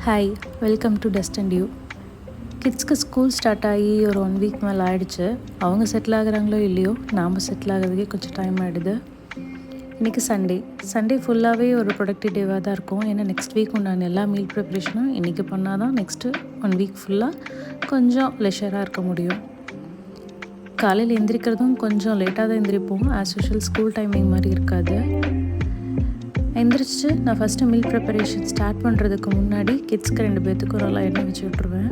Hi, welcome to dust and you. கிட்ஸ்க்கு school start ஆகி ஒரு 1 வீக் மேலே ஆகிடுச்சு. அவங்க செட்டில் ஆகுறாங்களோ இல்லையோ, நாம் செட்டில் ஆகிறதுக்கே கொஞ்சம் டைம் ஆகிடுது. இன்றைக்கி சண்டே ஃபுல்லாகவே ஒரு ப்ரொடக்டிவ் டேவாக தான் இருக்கும். ஏன்னா நெக்ஸ்ட் வீக் உண்டான எல்லா மீல் ப்ரிப்ரேஷனும் இன்றைக்கி பண்ணால் தான் நெக்ஸ்ட்டு 1 வீக் ஃபுல்லாக கொஞ்சம் லெஷராக இருக்க முடியும். காலையில் எந்திரிக்கிறதும் கொஞ்சம் லேட்டாக தான் எந்திரிப்போம். ஆஸ் யூஷுவல் ஸ்கூல் டைமிங் மாதிரி இருக்காது. எந்திரிச்சு நான் ஃபஸ்ட்டு மீல் ப்ரிப்பரேஷன் ஸ்டார்ட் பண்ணுறதுக்கு முன்னாடி கிட்ஸ்க்கு 2 பேர்த்துக்கு ஒரு எல்லாம் எண்ணெய் வச்சு விட்ருவேன்.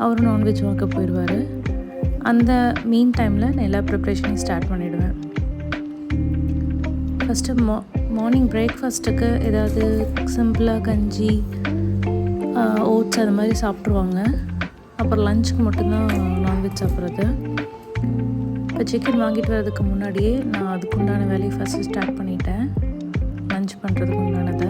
அவரும் நான்வெஜ் வாங்க போயிடுவார். அந்த மீன் டைமில் நான் எல்லா ப்ரிப்ரேஷனையும் ஸ்டார்ட் பண்ணிவிடுவேன். ஃபஸ்ட்டு மார்னிங் பிரேக்ஃபாஸ்ட்டுக்கு ஏதாவது சிம்பிளாக கஞ்சி, ஓட்ஸ் அது மாதிரி சாப்பிட்ருவாங்க. அப்புறம் லஞ்சுக்கு மட்டும்தான் நான்வெஜ் சாப்பிட்றது. இப்போ சிக்கன் வாங்கிட்டு வரதுக்கு முன்னாடியே நான் அதுக்குண்டான வேலையை ஃபஸ்ட்டு ஸ்டார்ட் பண்ணிட்டேன். லஞ்ச் பண்ணுறதுக்கு உண்டானதை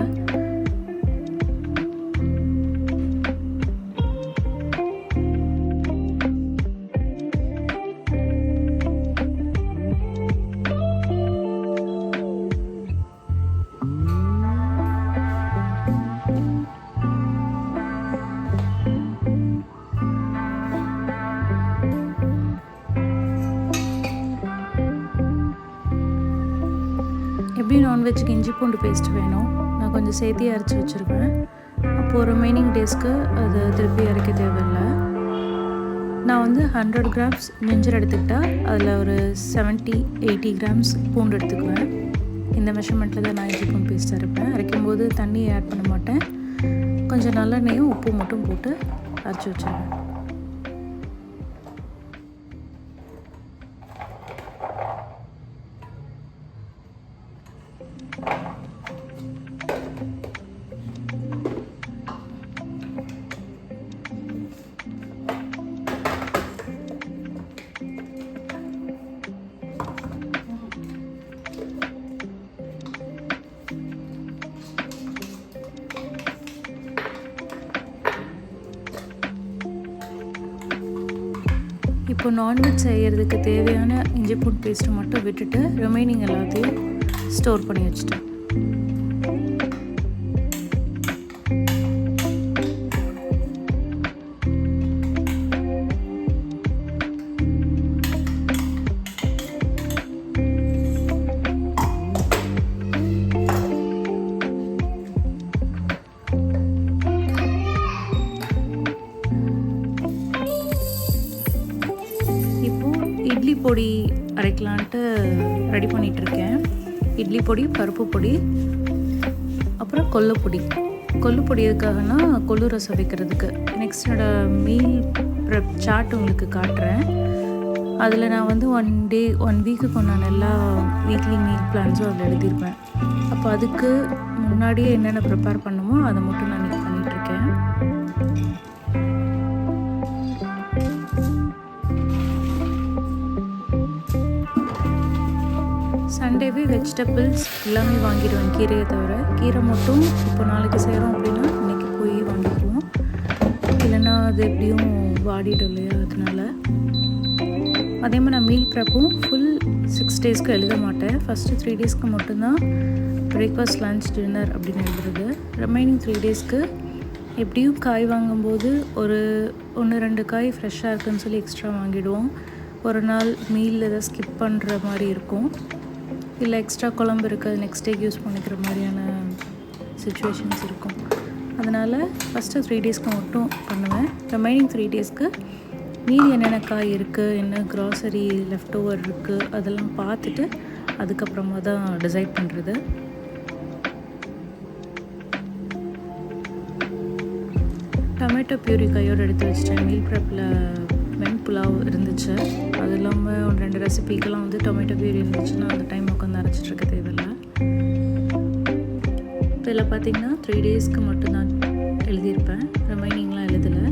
எப்படி நான்வெஜ்ஜுக்கு இஞ்சி பூண்டு பேஸ்ட் வேணும். நான் கொஞ்சம் சேர்த்தி அரைச்சி வச்சுருவேன். அப்போது ரிமைனிங் டேஸ்க்கு அது திருப்பி அரைக்க தேவையில்லை. நான் வந்து 100 கிராம்ஸ் ஜிஞ்சர் எடுத்துக்கிட்டால் அதில் ஒரு 70-80 கிராம்ஸ் பூண்டு எடுத்துக்குவேன். இந்த மெஷர்மெண்ட்டில் தான் நான் இஞ்சி பூண்டு பேஸ்ட் அரைப்பேன். அரைக்கும்போது தண்ணி ஆட் பண்ண மாட்டேன். கொஞ்சம் நல்லெண்ணெயும் உப்பு மட்டும் போட்டு அரைச்சி வச்சுருவேன். இப்போ நான்வெஜ் செய்கிறதுக்கு தேவையான இஞ்சி பூண்டு பேஸ்ட்டு மட்டும் விட்டுட்டு ரிமைனிங் எல்லாத்தையும் ஸ்டோர் பண்ணி வச்சுட்டேன். இட்லி பொடி அரைக்கலான்ட்டு ரெடி பண்ணிகிட்ருக்கேன். இட்லி பொடி, பருப்பு பொடி, அப்புறம் கொள்ளு பொடி எதுக்காகனா கொள்ளு ரசம் வைக்கிறதுக்கு. நெக்ஸ்ட் என்னோடய மீல் ப்ரெப் சார்ட் உங்களுக்கு காட்டுறேன். அதில் நான் வந்து 1 வீக்குக்கு நான் எல்லா வீக்லி மீல் பிளான்ஸும் அதில் எழுதியிருப்பேன். அப்போ அதுக்கு முன்னாடியே என்னென்ன ப்ரிப்பேர் பண்ணுமோ அதை மட்டும் நான் இன்றைக்கி பண்ணிகிட்ருக்கேன். சண்டேவே வெஜிடபிள்ஸ் எல்லாமே வாங்கிடுவேன், கீரையை தவிர. கீரை மட்டும் இப்போ நாளைக்கு செய்கிறோம் அப்படின்னா இன்றைக்கி போய் வாங்கிக்குவோம். இல்லைன்னா அது எப்படியும் வாடிடும் இல்லையா, அதனால. அதே மாதிரி நான் மீல் ப்ரெப்பும் ஃபுல் 6 டேஸ்க்கு எழுத மாட்டேன். ஃபஸ்ட்டு 3 டேஸ்க்கு மட்டும்தான் பிரேக்ஃபாஸ்ட், லன்ச், டின்னர் அப்படின்னு எழுதுறது. ரிமைனிங் 3 டேஸ்க்கு எப்படியும் காய் வாங்கும்போது ஒரு 1-2 காய் ஃப்ரெஷ்ஷாக இருக்குன்னு சொல்லி எக்ஸ்ட்ரா வாங்கிடுவோம். ஒரு நாள் மீல் எதாவது ஸ்கிப் பண்ணுற மாதிரி இருக்கும். இல்லை எக்ஸ்ட்ரா குழம்பு இருக்குது, நெக்ஸ்ட் டேக்கு யூஸ் பண்ணிக்கிற மாதிரியான சுச்சுவேஷன்ஸ் இருக்கும். அதனால் ஃபஸ்ட்டு 3 டேஸ்க்கு மட்டும் பண்ணுவேன். ரிமைனிங் 3 டேஸ்க்கு மீதி என்னென்ன காய் இருக்குது, என்ன க்ராசரி லெஃப்ட் ஓவர் இருக்குது, அதெல்லாம் பார்த்துட்டு அதுக்கப்புறமா தான் டிசைட் பண்ணுறது. டொமேட்டோ பியூரி கையோடு எடுத்து வச்சிட்டேன். மீல் ப்ரெப்பில் புலாவ் இருந்துச்சு. அது இல்லாமல் 1-2 ரெசிபிக்கெல்லாம் வந்து டொமேட்டோ பியூரி இருந்துச்சுன்னா அந்த டைம் உட்காந்து அரைச்சிட்ருக்க தேவையில்லை. இதில் பார்த்திங்கன்னா 3 டேஸ்க்கு மட்டும்தான் எழுதியிருப்பேன். ரிமைனிங்லாம் எழுதலை.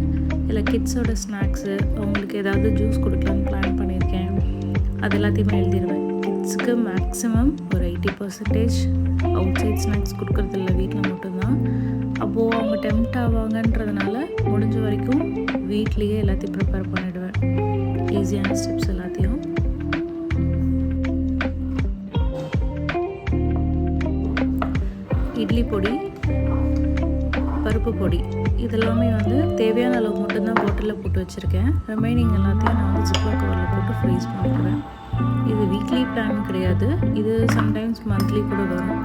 இல்லை கிட்ஸோட ஸ்நாக்ஸு, அவங்களுக்கு ஏதாவது ஜூஸ் கொடுக்கலான்னு பிளான் பண்ணியிருக்கேன். அது எல்லாத்தையுமே எழுதிடுவேன். கிட்ஸுக்கு மேக்ஸிமம் ஒரு 80% அவுட் சைட் ஸ்நாக்ஸ் கொடுக்குறதில்ல, வீட்டில் மட்டும்தான். அப்போது அவங்க டெம்ப்ட் ஆவாங்கன்றதுனால முடிஞ்ச வரைக்கும் வீட்லேயே எல்லாத்தையும் ப்ரிப்பேர் பண்ணிவிடுவேன். ஈஸியான ஸ்டெப்ஸ் எல்லாத்தையும். இட்லி பொடி, பருப்பு பொடி இதெல்லாமே வந்து தேவையான அளவு மட்டும்தான் பாட்டிலில் போட்டு வச்சுருக்கேன். ரிமைனிங் எல்லாத்தையும் நான் வந்து ஜிப்லாக் கவரில் போட்டு ஃப்ரீஸ் பண்ணிக்குவேன். இது வீக்லி பிளான் கிடையாது, இது சம்டைம்ஸ் மந்த்லி கூட வரும்.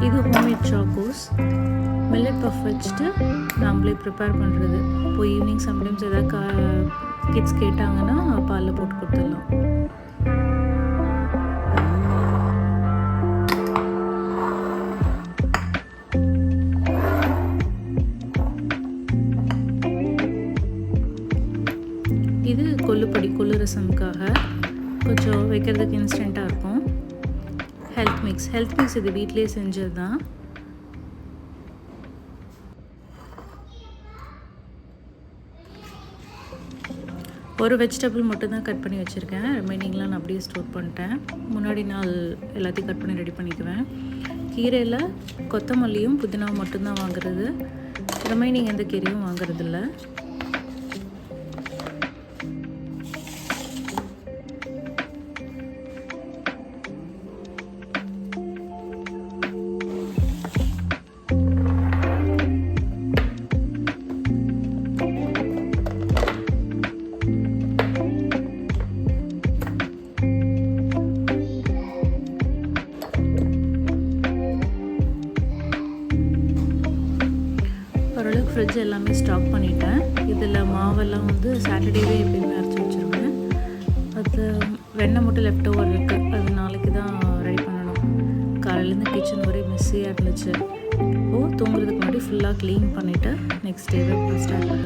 இது ஹோம்மேட் சாக்கோஸ் மில்லட் பஃப் வச்சுட்டு நாம்ளே ப்ரிப்பேர் பண்ணுறது. இப்போ ஈவினிங் சம்டைம்ஸ் எதாவது கிட்ஸ் கேட்டாங்கன்னா பாலில் போட்டு கொடுத்துடலாம். இது கொள்ளுப்பொடி, கொள்ளு ரசம்காக கொஞ்சம் வைக்கிறதுக்கு இன்ஸ்டண்ட்டாக இருக்கும். ஹெல்த் மிக்ஸ் இது வீட்டிலே செஞ்சது தான். ஒரு வெஜிடபிள் மட்டும்தான் கட் பண்ணி வச்சுருக்கேன். ரிமைனிங்லாம் நான் அப்படியே ஸ்டோர் பண்ணிட்டேன். முன்னாடி நாள் எல்லாத்தையும் கட் பண்ணி ரெடி பண்ணிக்குவேன். கீரையில் கொத்தமல்லியும் புதினாவும் மட்டும்தான் வாங்குறது, ரிமைனிங் எந்த கீரையும் வாங்குறதில்ல. ஓரளவுக்கு ஃப்ரிட்ஜ் எல்லாமே ஸ்டாக் பண்ணிட்டேன். இதில் மாவெல்லாம் வந்து சாட்டர்டேவே எப்பயுமே அரைச்சி வச்சுருவேன். அது வெண்ணெய் மட்டும் லெஃப்ட் ஓவர் இருக்குது, அது நாளைக்கு தான் ரெடி பண்ணணும். காலையிலேருந்து கிச்சன் ஒரே மெஸ்ஸியாக இருந்துச்சு. இப்போது தூங்குறதுக்கு முன்னாடி ஃபுல்லாக க்ளீன் பண்ணிவிட்டு நெக்ஸ்ட் டேவே ஸ்டார்ட் பண்ணுறேன்.